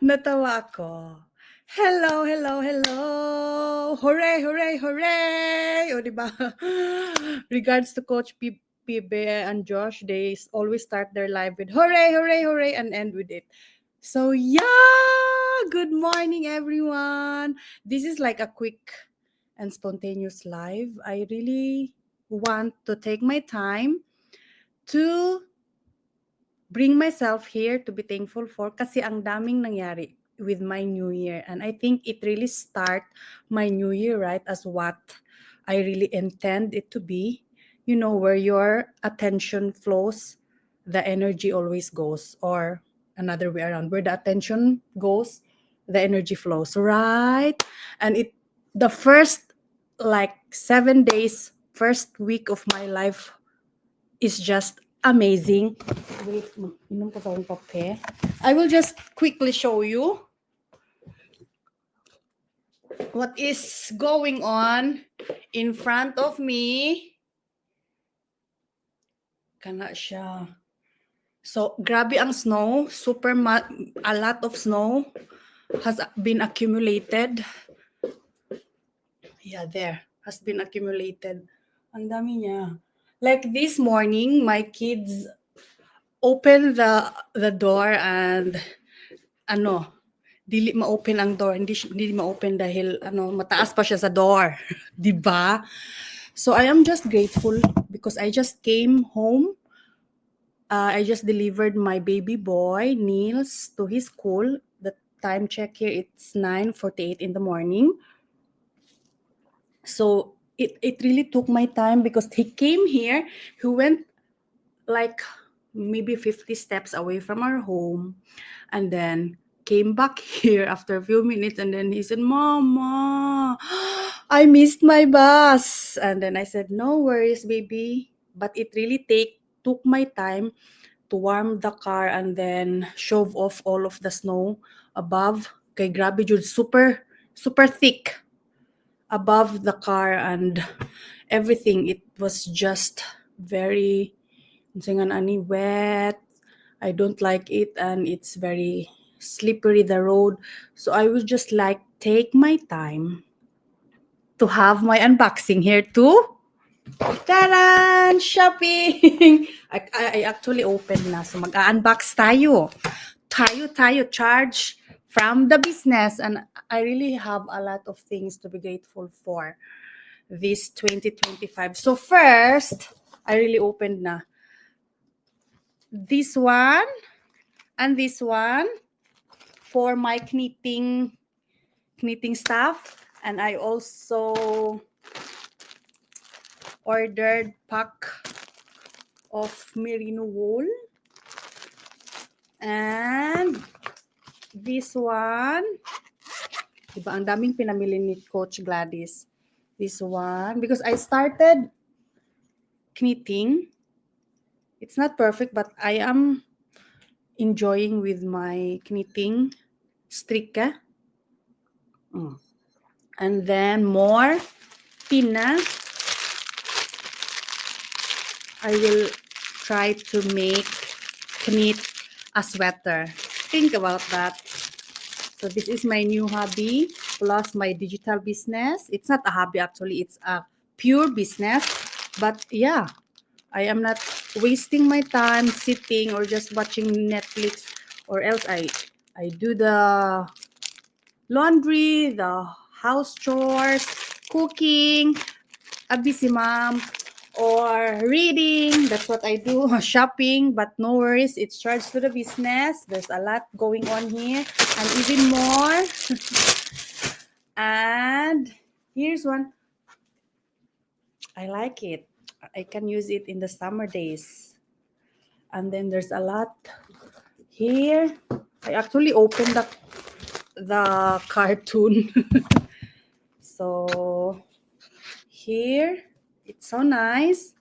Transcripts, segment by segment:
Natawa ako. Hello, hello, hello! Hooray, hooray, hooray! O, diba? Regards to Coach Pibe and Josh, they always start their live with hooray, hooray, hooray, and end with it. So, yeah! Good morning, everyone! This is like a quick and spontaneous live. I really want to take my time to bring myself here to be thankful for kasi ang daming nangyari with my new year, and I think it really start my new year right as what I really intend it to be. You know, where your attention flows, the energy always goes, or another way around, where the attention goes, the energy flows, right? And it the first like 7 days, first week of my life is just amazing. Wait, mag-inom pa akong kape. I will just quickly show you what is going on in front of me. Kana siya. So, grabe ang snow. A lot of snow has been accumulated. Yeah, there. Has been accumulated. Ang dami niya. Like this morning, my kids opened the door and dili ma-open ang door, hindi ma-open dahil mataas pa siya sa door, 'di ba? So I am just grateful because I just came home. I just delivered my baby boy Niels to his school. The time check here, it's 9:48 in the morning. So it really took my time because he came here, he went like maybe 50 steps away from our home, and then came back here after a few minutes, and then he said, "Mama, I missed my bus." And then I said, "No worries, baby." But it really took my time to warm the car and then shove off all of the snow above. Kay grabe jud, super super thick above the car and everything. It was just very wet. I don't like it, and it's very slippery, the road. So I would just like take my time to have my unboxing here too. Taran! Shopping! I actually opened na. So mag-unbox tayo. Tayo, charge from the business. And I really have a lot of things to be grateful for this 2025. So first, I really opened na this one and this one for my knitting stuff. And I also ordered pack of merino wool, and this one, diba ang daming pinamili ni Coach Gladys. This one, because I started knitting. It's not perfect, but I am enjoying with my knitting strika. And then more pina. I will try to knit a sweater. Think about that. So this is my new hobby plus my digital business. It's not a hobby actually, it's a pure business. But yeah, I am not wasting my time sitting or just watching Netflix, or else I do the laundry, the house chores, cooking, a busy mom, or reading. That's what I do. Shopping, but no worries, it's charged to the business. There's a lot going on here, and even more. And here's one. I like it. I can use it in the summer days. And then there's a lot here. I actually opened the cartoon. So here, it's so nice.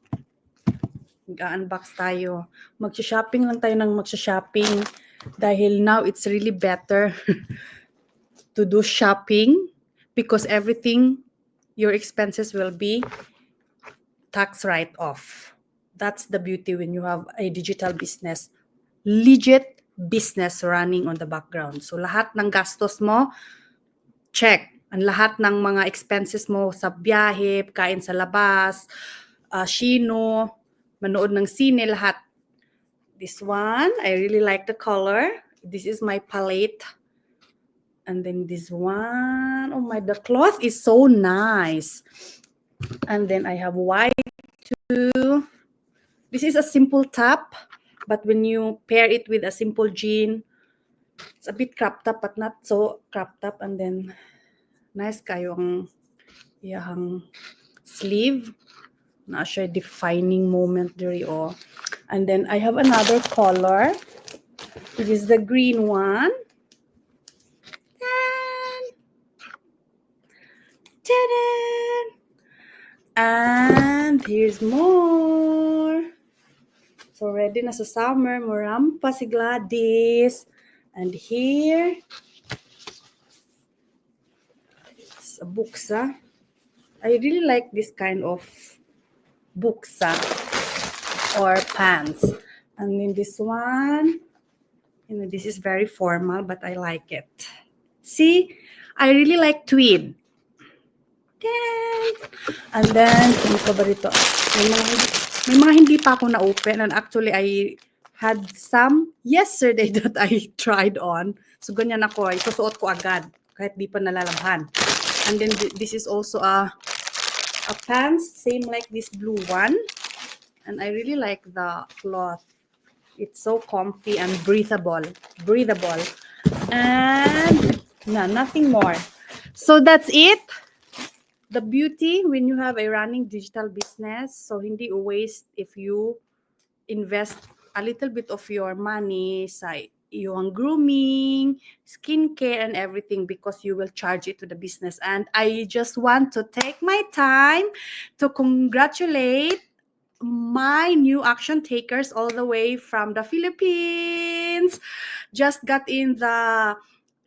Mag-unbox tayo. Mag-shopping lang tayo ng mag-shopping dahil now it's really better to do shopping because everything, your expenses will be tax write-off. That's the beauty when you have a digital business. Legit business running on the background. So lahat ng gastos mo, check. Ang lahat ng mga expenses mo sa biyahe, kain sa labas, sino, manood ng sine, lahat. This one, I really like the color. This is my palette. And then this one, oh my, the cloth is so nice. And then I have white too. This is a simple top, but when you pair it with a simple jean, it's a bit cropped up, but not so cropped up. And then nice kayo ang iyahang sleeve. Na siya defining moment diri oh. And then I have another color. It is the green one. Ta-da! And here's more. So ready na sa summer, morampa si Gladys. And here, it's a buksa. I really like this kind of buksa or pants. And then this one, you know, this is very formal, but I like it. See, I really like tweed. Yay! And then, ano pa ba dito? May mga hindi pa ako na-open, and actually I had some yesterday that I tried on. So ganyan ako, isusuot ko agad kahit di pa nalalabhan. And then this is also a pants, same like this blue one. And I really like the cloth. It's so comfy and breathable. And nothing more. So that's it. The beauty when you have a running digital business, so hindi waste if you invest a little bit of your money sa yung grooming, skincare, and everything, because you will charge it to the business. And I just want to take my time to congratulate my new action takers all the way from the Philippines. Just got in the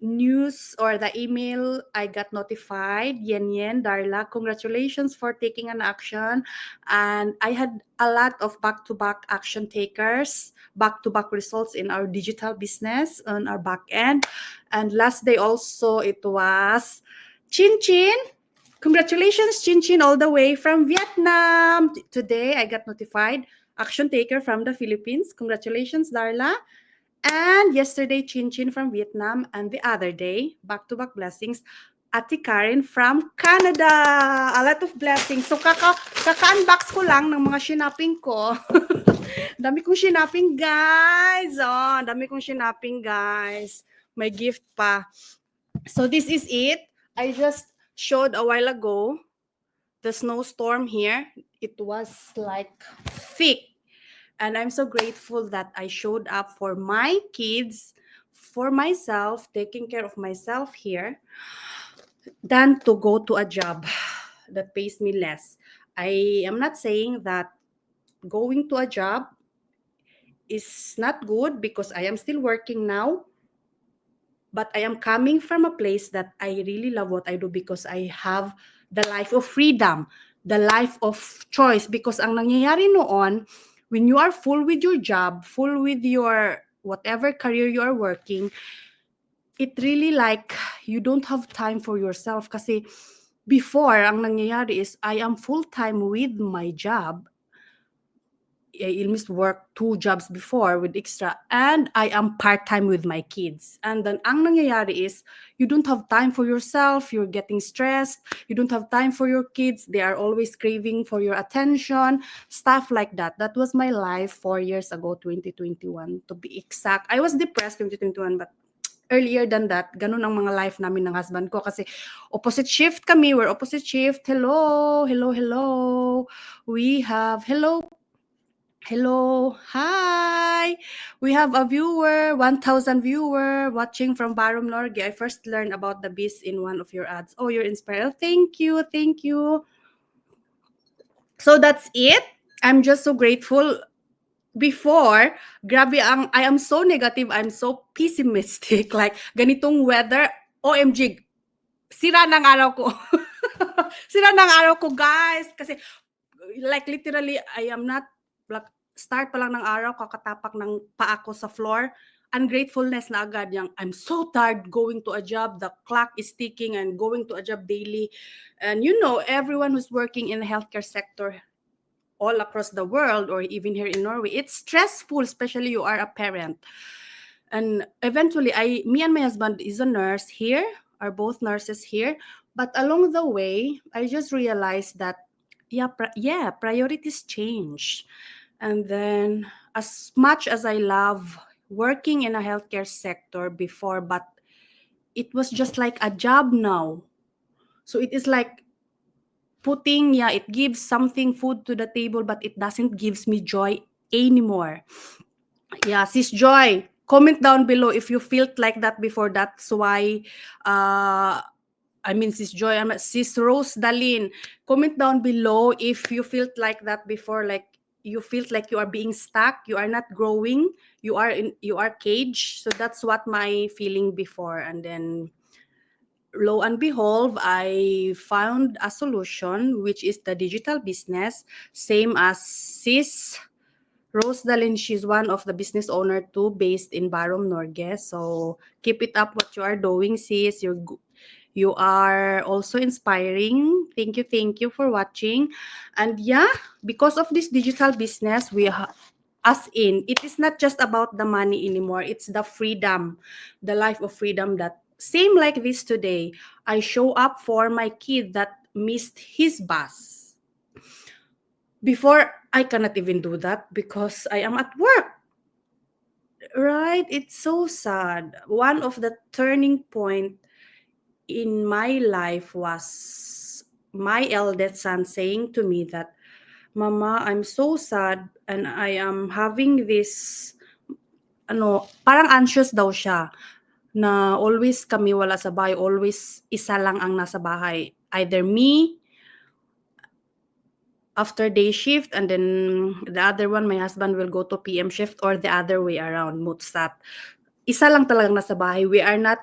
news or the email, I got notified. Yen, Darla, congratulations for taking an action. And I had a lot of back-to-back action takers, back-to-back results in our digital business on our back end. And last day also, it was Chin Chin. Congratulations, Chin Chin, all the way from Vietnam. Today, I got notified. Action taker from the Philippines. Congratulations, Darla. And yesterday, Chin Chin from Vietnam. And the other day, back-to-back blessings, Ate Karen from Canada. A lot of blessings. So, kaka-unbox ko lang ng mga shinaping ko. Dami kong shinaping, guys. Oh, dami kong shinaping, guys. May gift pa. So, this is it. I just showed a while ago the snowstorm here. It was like thick. And I'm so grateful that I showed up for my kids, for myself, taking care of myself here, than to go to a job that pays me less. I am not saying that going to a job is not good, because I am still working now. But I am coming from a place that I really love what I do, because I have the life of freedom, the life of choice. Because ang nangyayari noon, when you are full with your job, full with your whatever career you are working, it really like you don't have time for yourself. Kasi before, ang nangyayari is I am full-time with my job. I almost worked 2 jobs before with extra, and I am part-time with my kids. And then ang nangyayari is you don't have time for yourself, you're getting stressed, you don't have time for your kids, they are always craving for your attention, stuff like that. That was my life 4 years ago, 2021 to be exact. I was depressed 2021, but earlier than that, ganun ang mga life namin ng husband ko, kasi opposite shift kami, we're opposite shift. Hello. We have, Hello, hi. We have a viewer, 1,000 viewer watching from Barum Norge. I first learned about the beast in one of your ads. Oh, you're inspired. Thank you. So that's it. I'm just so grateful. Before, grabe I am so negative, I'm so pessimistic. Like, ganitong weather, OMG, sira ng araw ko. Sira ng araw ko, guys. Kasi, like, literally, I am not, like, start pa lang ng araw, kakatapak ng paa ko sa floor, ungratefulness na agad yung I'm so tired going to a job, the clock is ticking and going to a job daily. And everyone who's working in the healthcare sector all across the world or even here in Norway, it's stressful, especially you are a parent. And eventually, me and my husband is a nurse here, are both nurses here. But along the way, I just realized that, priorities change. And then, as much as I love working in a healthcare sector before, but it was just like a job now. So it is like it gives something food to the table, but it doesn't gives me joy anymore. Yeah, Sis Joy, comment down below if you felt like that before. That's why, Sis Joy, Sis Rose Dalin, comment down below if you felt like that before, like you felt like you are being stuck, you are not growing, you are caged. So that's what my feeling before. And then lo and behold, I found a solution, which is the digital business, same as Sis Rose Dalin. She's one of the business owner too, based in Barom, Norge. So keep it up what you are doing, sis. You are also inspiring. Thank you for watching. And because of this digital business, it is not just about the money anymore. It's the freedom, the life of freedom that same like this today. I show up for my kid that missed his bus. Before, I cannot even do that because I am at work. Right? It's so sad. One of the turning point in my life was my eldest son saying to me that, Mama, I'm so sad and I am having this, parang anxious daw siya na always kami wala sa bahay, always isa lang ang nasa bahay. Either me, after day shift, and then the other one, my husband will go to PM shift, or the other way around, mutsat. Isa lang talagang nasa bahay. We are not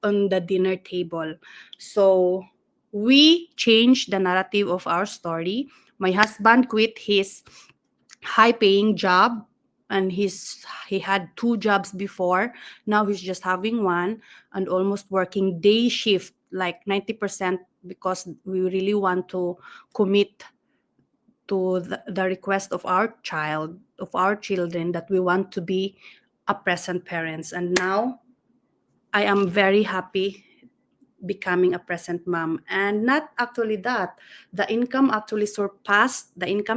on the dinner table. So, we changed the narrative of our story. My husband quit his high-paying job, and he had 2 jobs before. Now he's just having one and almost working day shift, like 90%, because we really want to commit to the request of our children, that we want to be a present parents. And now I am very happy becoming a present mom. And not actually that, the income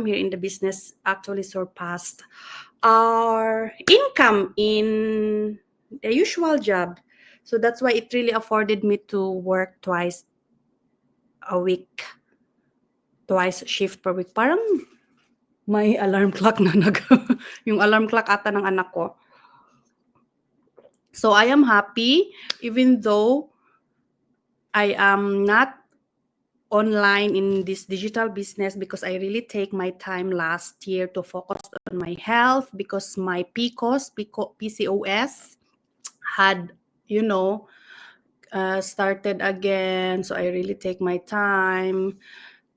here in the business actually surpassed our income in the usual job. So that's why it really afforded me to work twice shift per week. Parang may alarm clock na yung alarm clock ata ng anak ko. So I am happy, even though I am not online in this digital business, because I really take my time last year to focus on my health, because my PCOS had, started again. So I really take my time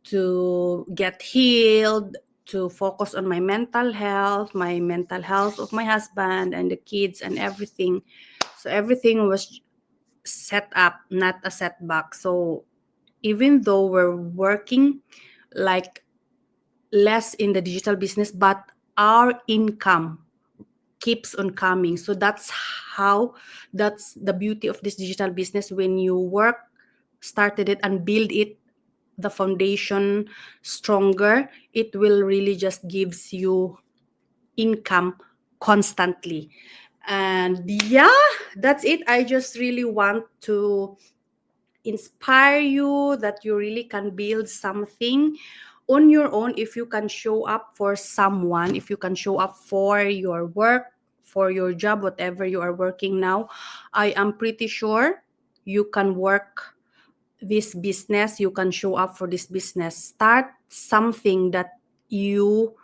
to get healed, to focus on my mental health of my husband and the kids and everything. So everything was set up, not a setback. So even though we're working like less in the digital business, but our income keeps on coming. So that's the beauty of this digital business. When you started it and build it, the foundation stronger, it will really just gives you income constantly. And that's it. I just really want to inspire you that you really can build something on your own if you can show up for someone, if you can show up for your work, for your job, whatever you are working now. I am pretty sure you can work this business, you can show up for this business. Start something that you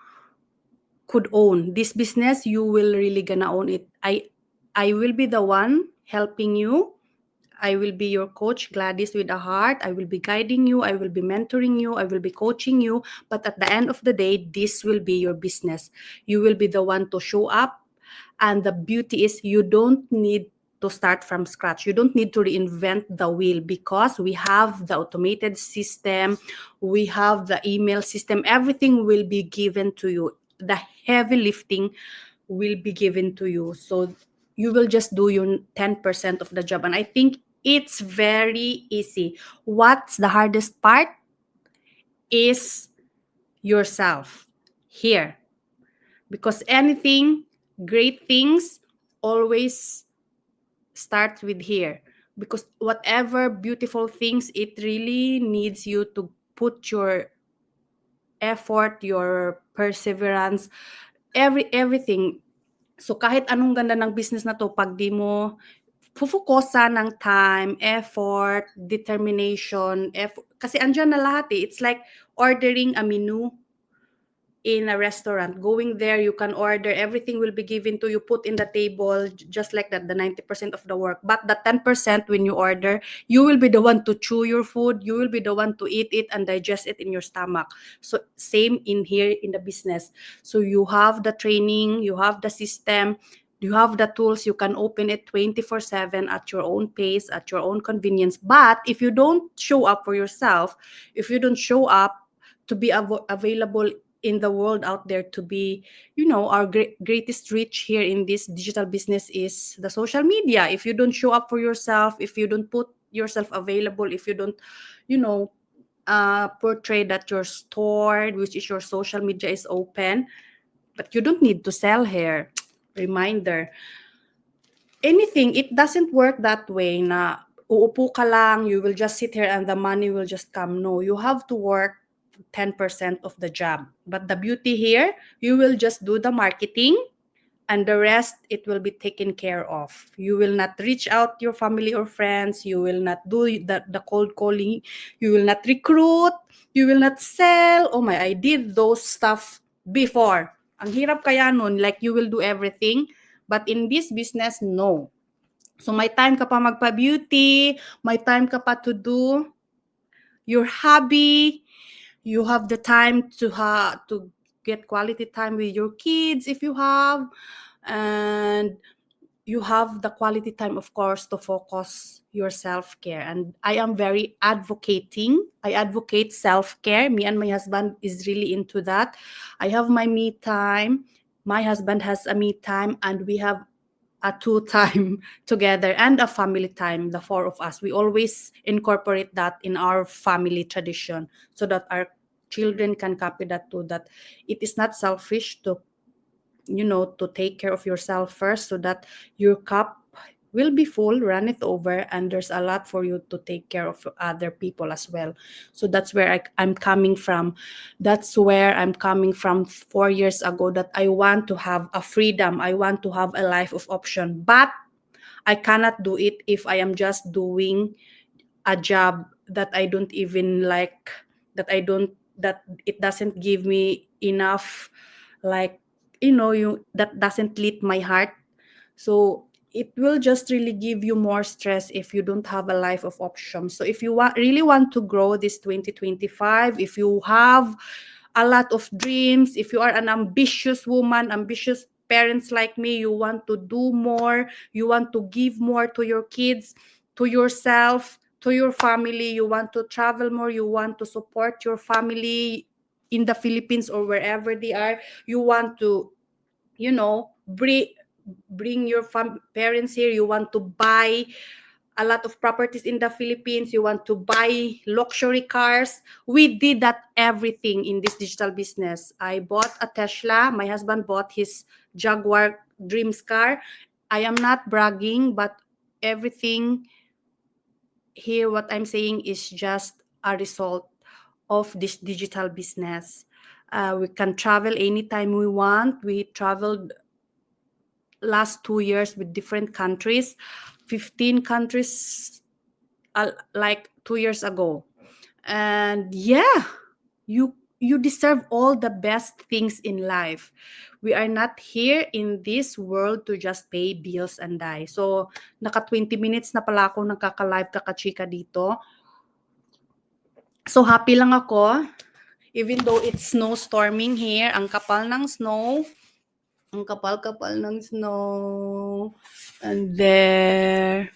could own. This business, you will really gonna own it. I will be the one helping you. I will be your coach, Gladys with a heart. I will be guiding you. I will be mentoring you. I will be coaching you. But at the end of the day, this will be your business. You will be the one to show up And the beauty is you don't need to start from scratch. You don't need to reinvent the wheel because we have the automated system, we have the email system, everything will be given to you. The heavy lifting will be given to you. So you will just do your 10% of the job. And I think it's very easy. What's the hardest part is yourself here. Because anything, great things always starts with here. Because whatever beautiful things, it really needs you to put your effort, your perseverance, everything. So kahit anong ganda ng business na to, pag di mo fufukosa ng time, effort, determination, kasi andyan na lahat eh. It's like ordering a menu in a restaurant. Going there, you can order, everything will be given to you, put in the table, just like that, the 90% of the work. But the 10% when you order, you will be the one to chew your food, you will be the one to eat it and digest it in your stomach. So same in here in the business. So you have the training, you have the system, you have the tools, you can open it 24/7 at your own pace, at your own convenience. But if you don't show up for yourself, if you don't show up to be available in the world out there, to be, our greatest reach here in this digital business is the social media. If you don't show up for yourself, if you don't put yourself available, if you don't, portray that your store, which is your social media, is open, but you don't need to sell here. Reminder, anything, it doesn't work that way na uupo ka lang, you will just sit here and the money will just come. No, you have to work 10% of the job. But the beauty here, you will just do the marketing and the rest, it will be taken care of. You will not reach out your family or friends. You will not do the cold calling. You will not recruit. You will not sell. Oh my, I did those stuff before. Ang hirap kaya nun, like you will do everything. But in this business, no. So may time ka pa magpa-beauty, may time ka pa to do your hobby. You have the time to get quality time with your kids if you have, and you have the quality time, of course, to focus your self-care. And I advocate self-care. Me and my husband is really into that. I have my me time, my husband has a me time, and we have a two time together and a family time, the four of us. We always incorporate that in our family tradition so that our children can copy that too, that it is not selfish to take care of yourself first, so that your cup will be full, run it over, and there's a lot for you to take care of other people as well. So that's where I'm coming from. That's where I'm coming from 4 years ago, that I want to have a freedom. I want to have a life of option, but I cannot do it if I am just doing a job that I don't even like, that it doesn't give me enough, like, that doesn't lit my heart. So it will just really give you more stress if you don't have a life of options. So if you really want to grow this 2025, if you have a lot of dreams, if you are an ambitious woman, ambitious parents like me, you want to do more, you want to give more to your kids, to yourself, to your family, you want to travel more, you want to support your family in the Philippines or wherever they are, you want to, bring your parents here, you want to buy a lot of properties in the Philippines, you want to buy luxury cars. We did that everything in this digital business. I bought a Tesla, my husband bought his Jaguar dreams car. I am not bragging, but everything here, what I'm saying, is just a result of this digital business. We can travel anytime we want. We traveled last 2 years with different countries, 15 countries, like 2 years ago. And yeah, you deserve all the best things in life. We are not here in this world to just pay bills and die. So naka 20 minutes na pala ako nakaka-live, kakachika dito. So happy lang ako, even though it's snowstorming here, ang kapal ng snow. Ang kapal-kapal ng snow. And there.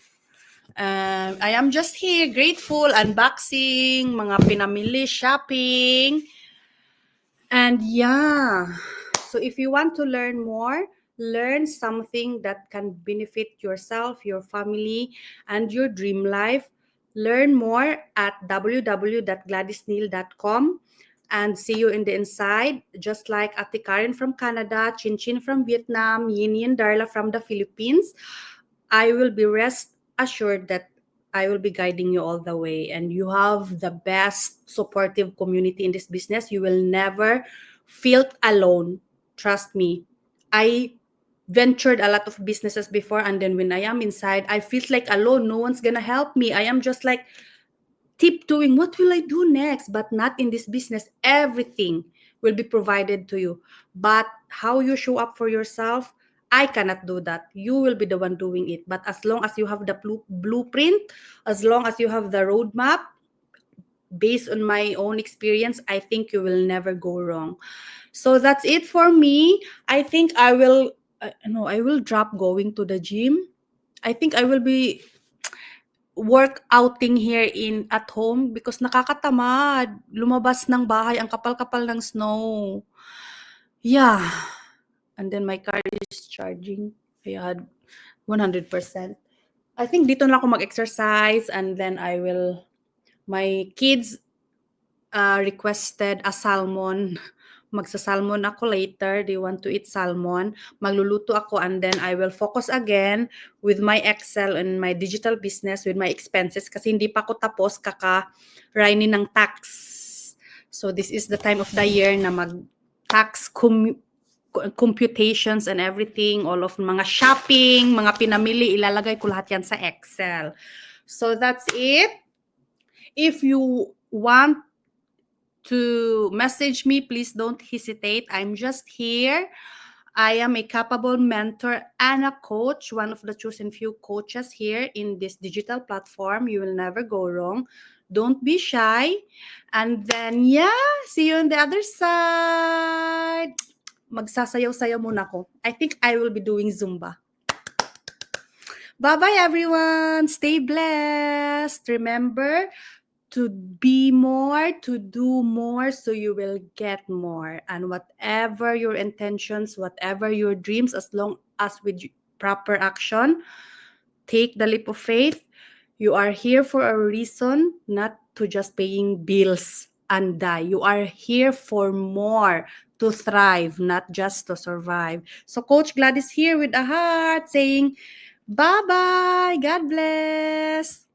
I am just here, grateful, unboxing, mga pinamili, shopping. And yeah, so if you want to learn more, learn something that can benefit yourself, your family, and your dream life, learn more at www.gladysneal.com. And see you in the inside, just like Ate Karen from Canada, Chin Chin from Vietnam, Yin Yin Darla from the Philippines. I will be rest assured that I will be guiding you all the way, and you have the best supportive community in this business. You will never feel alone. Trust me. I ventured a lot of businesses before, and then when I am inside, I feel like alone. No one's gonna help me. I am just like tiptoeing, what will I do next? But not in this business. Everything will be provided to you. But how you show up for yourself, I cannot do that. You will be the one doing it. But as long as you have the blueprint, as long as you have the roadmap, based on my own experience, I think you will never go wrong. So that's it for me. I think I will, no, I will drop going to the gym. I think I will be workouting here in at home because nakakatamad. Lumabas ng bahay, ang kapal-kapal ng snow. Yeah. And then my car is charging. I had 100%. I think dito na ako mag-exercise, and then my kids requested a salmon. Magsa-salmon ako later. They want to eat salmon. Magluluto ako, and then I will focus again with my Excel and my digital business, with my expenses, kasi hindi pa ako tapos kaka-rainin ng tax. So this is the time of the year na mag-tax computations and everything, all of mga shopping, mga pinamili, ilalagay ko lahat yan sa Excel. So that's it. If you want to message me, please don't hesitate. I'm just here. I am a capable mentor and a coach, one of the chosen few coaches here in this digital platform. You will never go wrong. Don't be shy. And then, yeah, see you on the other side. Magsasayaw-sayaw muna ko. I think I will be doing Zumba. Bye-bye, everyone. Stay blessed. Remember, to be more, to do more, so you will get more. And whatever your intentions, whatever your dreams, as long as with proper action, take the leap of faith. You are here for a reason, not to just paying bills and die. You are here for more, to thrive, not just to survive. So Coach Gladys here with a heart saying, bye-bye. God bless.